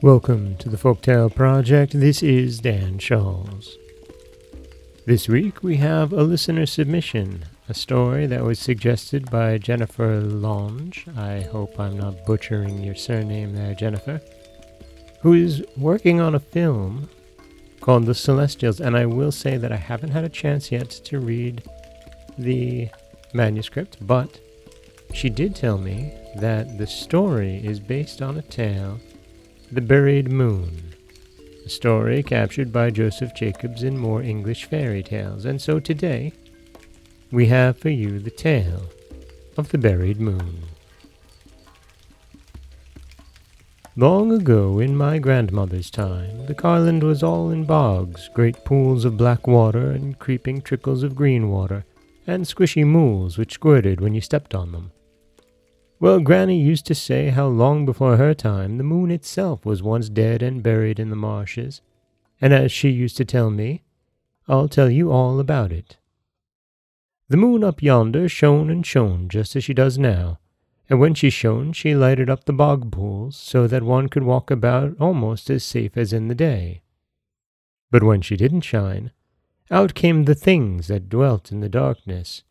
Welcome to the Folktale Project. This is Dan Scholz. This week we have a listener submission, a story that was suggested by Jennifer Longe. I hope I'm not butchering your surname there, Jennifer. Who is working on a film called The Celestials, and I will say that I haven't had a chance yet to read the manuscript, but she did tell me that the story is based on a tale, The Buried Moon, a story captured by Joseph Jacobs in More English Fairy Tales. And so today, we have for you the tale of The Buried Moon. Long ago, in my grandmother's time, the Carland was all in bogs, great pools of black water and creeping trickles of green water, and squishy mools which squirted when you stepped on them. Well, Granny used to say how long before her time the moon itself was once dead and buried in the marshes, and as she used to tell me, I'll tell you all about it. The moon up yonder shone and shone just as she does now, and when she shone she lighted up the bog pools so that one could walk about almost as safe as in the day. But when she didn't shine, out came the things that dwelt in the darkness,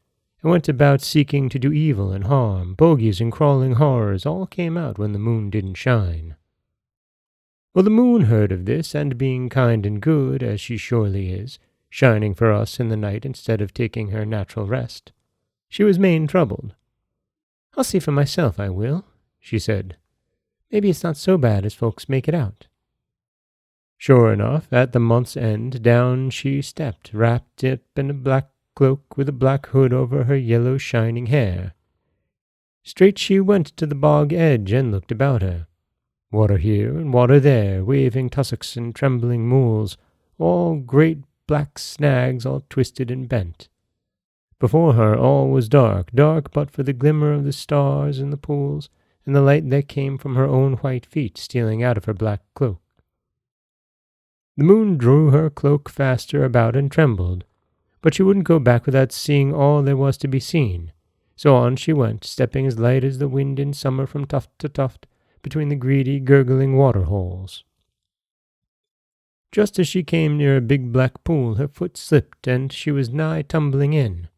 and went about seeking to do evil and harm. Bogies and crawling horrors all came out when the moon didn't shine. Well, the moon heard of this, and being kind and good, as she surely is, shining for us in the night instead of taking her natural rest, she was main troubled. "I'll see for myself, I will," she said. "Maybe it's not so bad as folks make it out." Sure enough, at the month's end, down she stepped, wrapped up in a black cloak with a black hood over her yellow shining hair. Straight she went to the bog edge and looked about her. Water here and water there, waving tussocks and trembling mools, all great black snags all twisted and bent. Before her all was dark, dark but for the glimmer of the stars in the pools and the light that came from her own white feet stealing out of her black cloak. The moon drew her cloak faster about and trembled, but she wouldn't go back without seeing all there was to be seen. So on she went, stepping as light as the wind in summer from tuft to tuft between the greedy, gurgling water-holes. Just as she came near a big black pool, her foot slipped, and she was nigh tumbling in.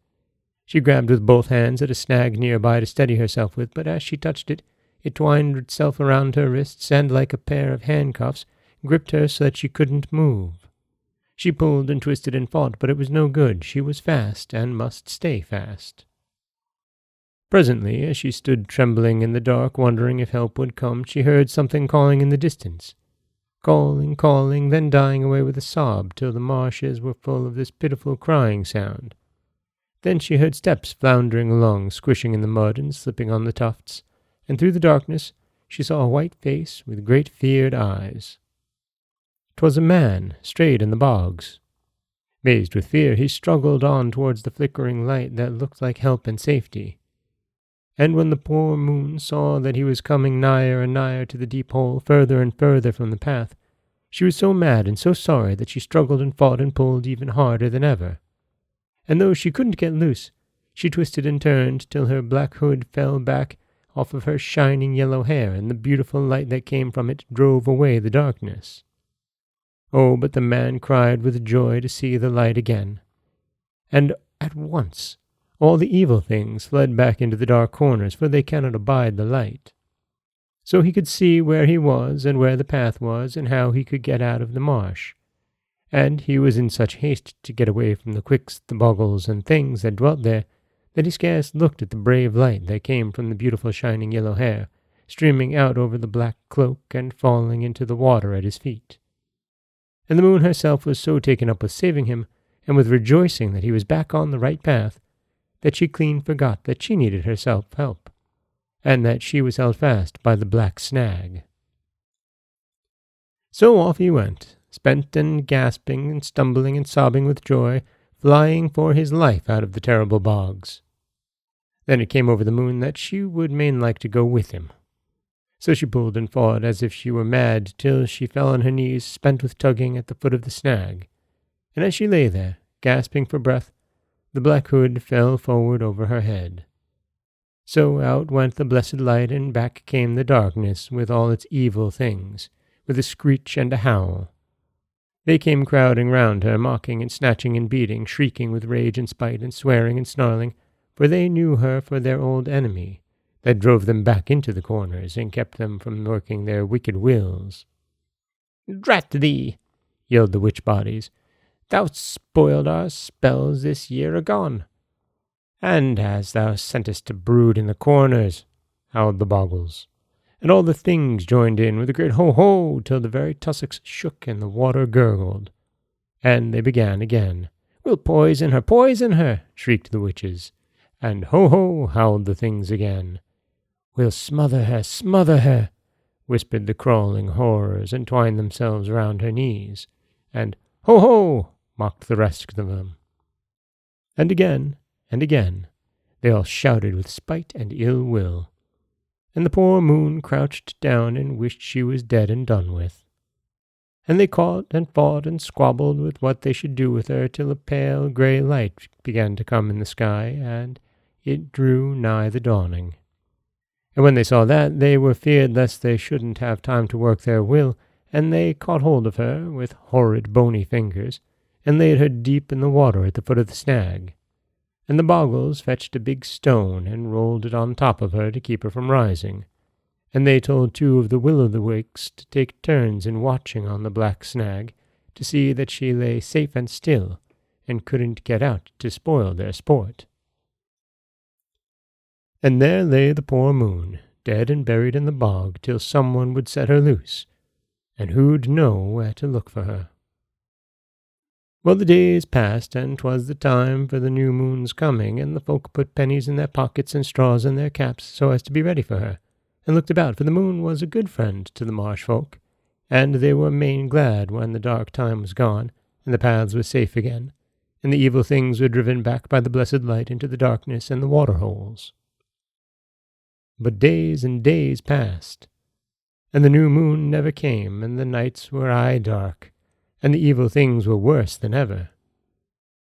She grabbed with both hands at a snag nearby to steady herself with, but as she touched it, it twined itself around her wrists and, like a pair of handcuffs, gripped her so that she couldn't move. She pulled and twisted and fought, but it was no good. She was fast, and must stay fast. Presently, as she stood trembling in the dark, wondering if help would come, she heard something calling in the distance. Calling, calling, then dying away with a sob, till the marshes were full of this pitiful crying sound. Then she heard steps floundering along, squishing in the mud and slipping on the tufts, and through the darkness she saw a white face with great feared eyes. 'Twas a man, strayed in the bogs. Mazed with fear, he struggled on towards the flickering light that looked like help and safety. And when the poor moon saw that he was coming nigher and nigher to the deep hole, further and further from the path, she was so mad and so sorry that she struggled and fought and pulled even harder than ever. And though she couldn't get loose, she twisted and turned till her black hood fell back off of her shining yellow hair, and the beautiful light that came from it drove away the darkness. Oh, but the man cried with joy to see the light again. And at once all the evil things fled back into the dark corners, for they cannot abide the light. So he could see where he was, and where the path was, and how he could get out of the marsh. And he was in such haste to get away from the quicks, the bogles, and things that dwelt there, that he scarce looked at the brave light that came from the beautiful shining yellow hair, streaming out over the black cloak and falling into the water at his feet. And the moon herself was so taken up with saving him, and with rejoicing that he was back on the right path, that she clean forgot that she needed herself help, and that she was held fast by the black snag. So off he went, spent and gasping and stumbling and sobbing with joy, flying for his life out of the terrible bogs. Then it came over the moon that she would main like to go with him. So she pulled and fought as if she were mad, till she fell on her knees, spent with tugging at the foot of the snag. And as she lay there, gasping for breath, the black hood fell forward over her head. So out went the blessed light, and back came the darkness with all its evil things, with a screech and a howl. They came crowding round her, mocking and snatching and beating, shrieking with rage and spite, and swearing and snarling, for they knew her for their old enemy, that drove them back into the corners, and kept them from working their wicked wills. "Drat thee!" yelled the witch-bodies. "Thou spoiled our spells this year agone." "And as thou sentest to brood in the corners," howled the bogles. And all the things joined in with a great ho-ho, till the very tussocks shook and the water gurgled. And they began again. "We'll poison her," shrieked the witches. And ho-ho, howled the things again. "We'll smother her," whispered the crawling horrors, and twined themselves round her knees. And ho-ho, mocked the rest of them. And again, they all shouted with spite and ill will. And the poor moon crouched down and wished she was dead and done with. And they caught and fought and squabbled with what they should do with her, till a pale grey light began to come in the sky, and it drew nigh the dawning. And when they saw that, they were feared lest they shouldn't have time to work their will, and they caught hold of her with horrid bony fingers, and laid her deep in the water at the foot of the snag. And the bogles fetched a big stone and rolled it on top of her to keep her from rising. And they told 2 of the will-o'-the-wisps to take turns in watching on the black snag, to see that she lay safe and still, and couldn't get out to spoil their sport. And there lay the poor moon, dead and buried in the bog, till someone would set her loose, and who'd know where to look for her. Well, the days passed, and 'twas the time for the new moon's coming, and the folk put pennies in their pockets and straws in their caps, so as to be ready for her, and looked about, for the moon was a good friend to the marsh folk, and they were main glad when the dark time was gone, and the paths were safe again, and the evil things were driven back by the blessed light into the darkness and the water-holes. But days and days passed, and the new moon never came, and the nights were aye dark, and the evil things were worse than ever.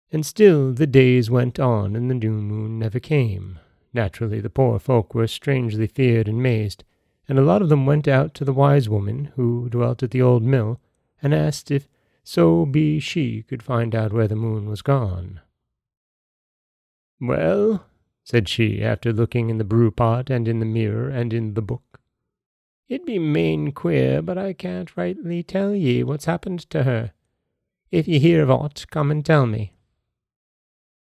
And still the days went on, and the new moon never came. Naturally, the poor folk were strangely feared and mazed, and a lot of them went out to the wise woman who dwelt at the old mill, and asked if so be she could find out where the moon was gone. "Well," said she, after looking in the brew-pot and in the mirror and in the book, "it be main queer, but I can't rightly tell ye what's happened to her. If ye hear of aught, come and tell me."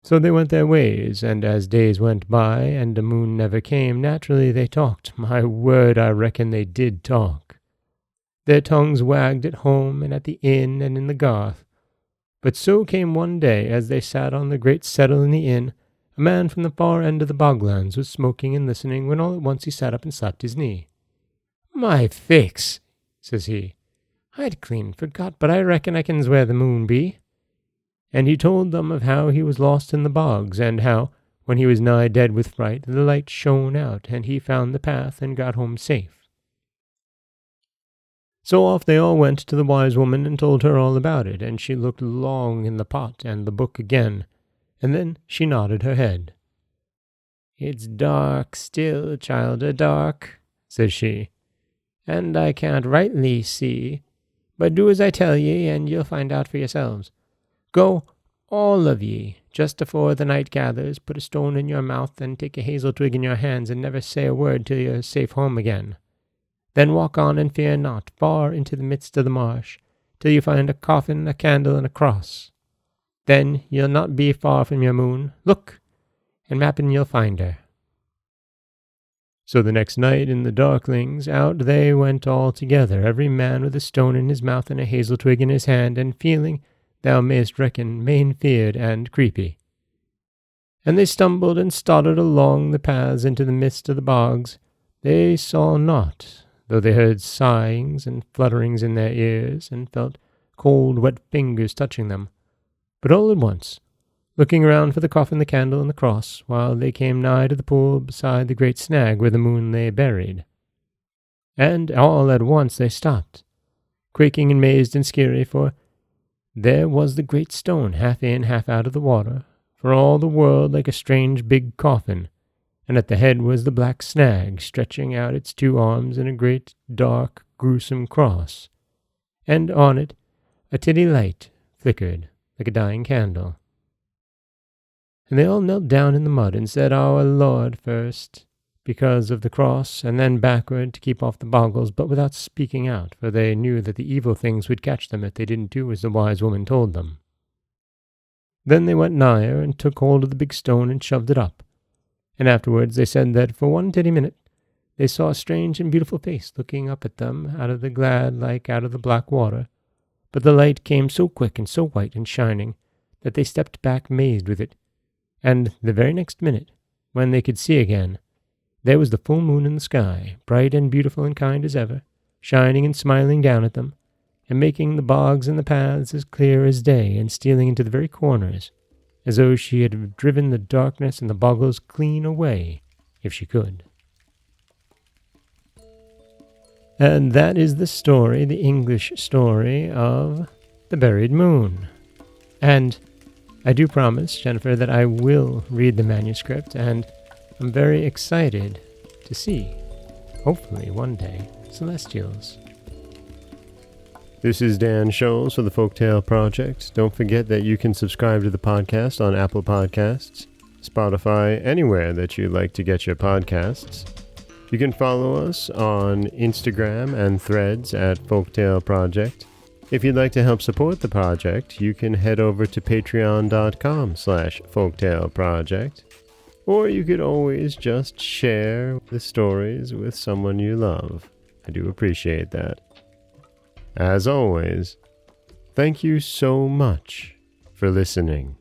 So they went their ways, and as days went by, and the moon never came, naturally they talked. My word, I reckon they did talk. Their tongues wagged at home and at the inn and in the garth. But so came one day, as they sat on the great settle in the inn, a man from the far end of the boglands was smoking and listening, when all at once he sat up and slapped his knee. "My faix," says he, "I'd clean forgot, but I reckon I kens where the moon be." And he told them of how he was lost in the bogs, and how, when he was nigh dead with fright, the light shone out, and he found the path and got home safe. So off they all went to the wise woman and told her all about it, and she looked long in the pot and the book again, and then she nodded her head. "It's dark still, childer, dark," says she, "and I can't rightly see, but do as I tell ye, and you'll find out for yourselves. Go, all of ye, just afore the night gathers, put a stone in your mouth, and take a hazel twig in your hands, and never say a word till you're safe home again. Then walk on and fear not, far into the midst of the marsh, till you find a coffin, a candle, and a cross. Then you'll not be far from your moon. Look, and mappen you'll find her." So the next night in the darklings out they went all together, every man with a stone in his mouth and a hazel twig in his hand, and feeling, thou mayst reckon, main feared and creepy. And they stumbled and stottered along the paths into the midst of the bogs. They saw naught, though they heard sighings and flutterings in their ears, and felt cold wet fingers touching them. But all at once, looking around for the coffin, the candle, and the cross, while they came nigh to the pool beside the great snag where the moon lay buried. And all at once they stopped, quaking and mazed and skeary, for there was the great stone half in, half out of the water, for all the world like a strange big coffin, and at the head was the black snag, stretching out its 2 arms in a great, dark, gruesome cross, and on it a tiny light flickered like a dying candle. And they all knelt down in the mud and said Our Lord first, because of the cross, and then backward to keep off the bogles, but without speaking out, for they knew that the evil things would catch them if they didn't do as the wise woman told them. Then they went nigher and took hold of the big stone and shoved it up, and afterwards they said that for 1 titty minute they saw a strange and beautiful face looking up at them out of the glad like out of the black water, but the light came so quick and so white and shining that they stepped back mazed with it, and the very next minute, when they could see again, there was the full moon in the sky, bright and beautiful and kind as ever, shining and smiling down at them, and making the bogs and the paths as clear as day, and stealing into the very corners, as though she had driven the darkness and the bogles clean away, if she could. And that is the story, the English story of The Buried Moon. And I do promise, Jennifer, that I will read the manuscript, and I'm very excited to see, hopefully one day, Celestials. This is Dan Scholz for the Folktale Project. Don't forget that you can subscribe to the podcast on Apple Podcasts, Spotify, anywhere that you like to get your podcasts. You can follow us on Instagram and Threads at Folktale Project. If you'd like to help support the project, you can head over to patreon.com/folktaleproject. Or you could always just share the stories with someone you love. I do appreciate that. As always, thank you so much for listening.